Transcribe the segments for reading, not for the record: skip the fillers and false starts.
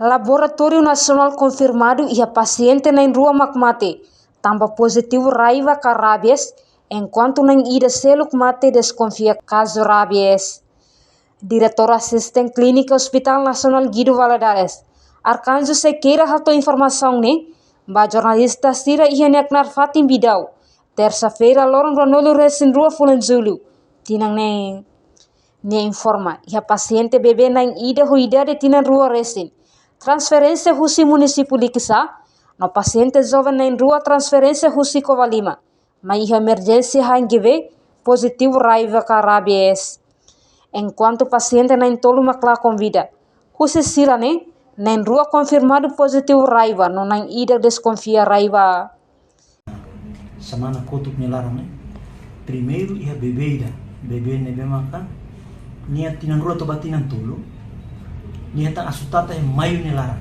Laboratório Nacional confirmado e a paciente na rua mate, também positivo raiva com rabies, enquanto na ida selo mate desconfia caso rabies. Diretor assistente clínica Hospital Nacional Guido Valadares, Arcanjo Sequeira ratou informação ba jornalista Sira Ihanek Narfatim Bidau. Terça-feira, lorong Ronolho Resin Rua Fulan Zulu, tinang ne informa, e a paciente bebê na ida ruidade tinang Rua Resin. Transferência Husi município Likisa, no paciente jovem na rua transferência Husi Kovalima, mas emergência hangive positivo raiva com rabies. Enquanto paciente na tolu makla convida, Husi Sirane na rua confirmado positivo raiva, no na ida desconfia raiva. Semana kotuk melarang primeiro ia bebê nebe maka nia tinan rua to batinan tulu nia ta asutata mayu nelarang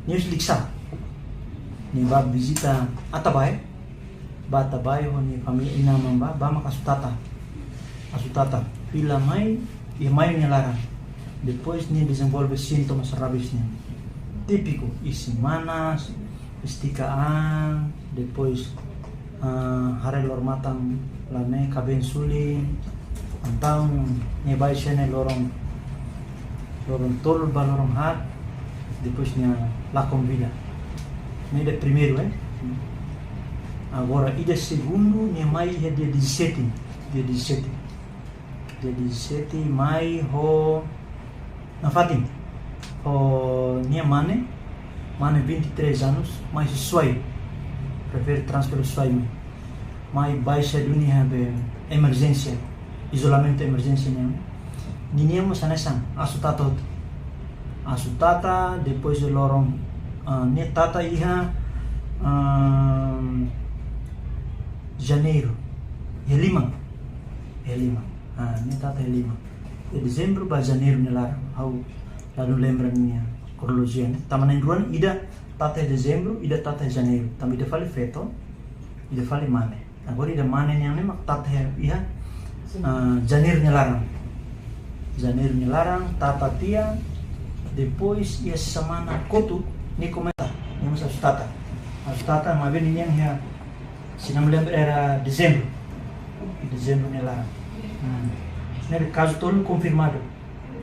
nia liksa ni ba visita atabai ho ni família inamamba ba maka asutata pila mai ia mayu nelarang depois ni desenvolve sintomas rabies ni típico isimanas estikaan depois hari lor matang lame kaben suling antang nebai sene lorong tol ba lorong hat depois nya lakom vida ne de primeiro agora ida segundo nya mai dia 17 mai ho na fatim ho nya mane 23 anos mas sesuai prefere transfer sesuai mai baixa dunia be emergência isolamento emergência ninguém mas anesan asutata depois de lorong ne tata iha janeiro lima ne tata lima de dezembro ba janeiro nelar au lalu lembra minha cronologia tamana ruan ida tata dezembro ida tata janeiro também ida fale feto ida fale mane agora ida mane yang mak tata iha janeiro nelarang tata tia depois ia semana kotu ni komenta ni masa asutata mas bem yang ya se não me lembro era dezembro nelarang nesse caso todo confirmado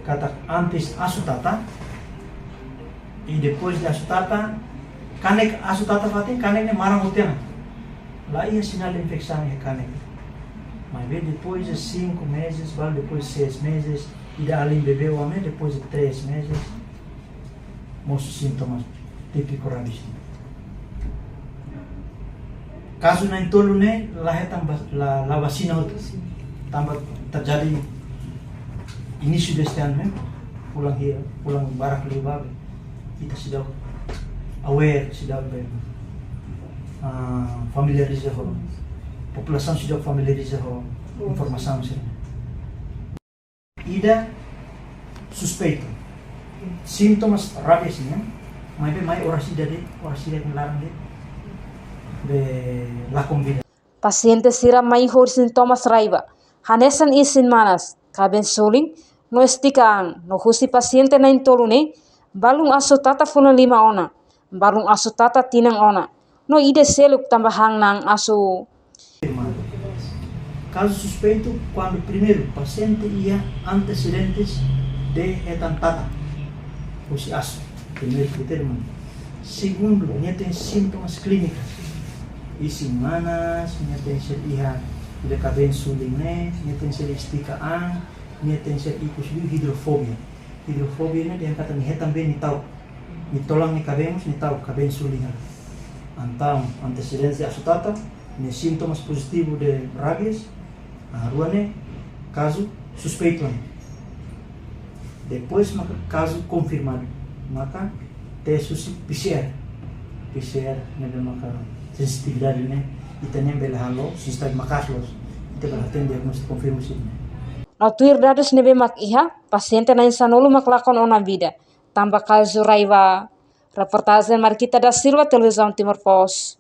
kata antes asutata e depois de asutata kanek asutata fatin kanek ne marang utena lá ia sinal de infecção é kanek mas bem depois de 5 meses vale depois de 6 meses ida além bebê o homem depois de 3 meses mostra sintomas típico rabies caso na tolu ne la vacina tambah terjadi início deste ano pulang barak lebih kita sudah aware, sudah familiarizar população sudah familiarizar informação ida suspeito sintomas rabies mai orasi dari melarang de la convida Paciente sira mai hor sintomas raiva hanesan isin manas kaben suling no estikaan no husi paciente na tolu balung asutata funa 5 ona, balung asutata tinang ona. No ide seluk tambahang nang asu. Caso suspeito quando primeiro paciente ia antecedentes de etantata, ou se aso, primeiro critério. Segundo, ia tem sintomas clínicos, isimanas, ia tem ser ia kaben suling ia tem ser estikaan, ia tem ser ikus hidrofobia. Hidrofobia ini dia kata ni também ni tahu ni tolang ni cabemos ni tahu caben sulingan antau antecedência asutata ni sintomas positivo de rabies ruane caso suspeito depois maka caso confirmado maka tes PCR ni maka sensitividade ni ita nem belahalo sistem makaslos ita berarti diagnosis konfirmasi. No tuir dados nebe mak iha, paciente na insanulu maklakon ona vida. Tambah caso raiva. Reportagem Marquita da Silva, Televisão Timor Pos.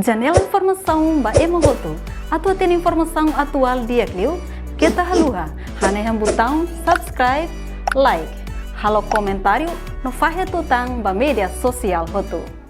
Janela informação ba emogoto. Atua tem informação atual dia kliu. Kita haluha. Haneham botão subscribe like, halo comentário no Farre Tutang ba mídia social Hotu.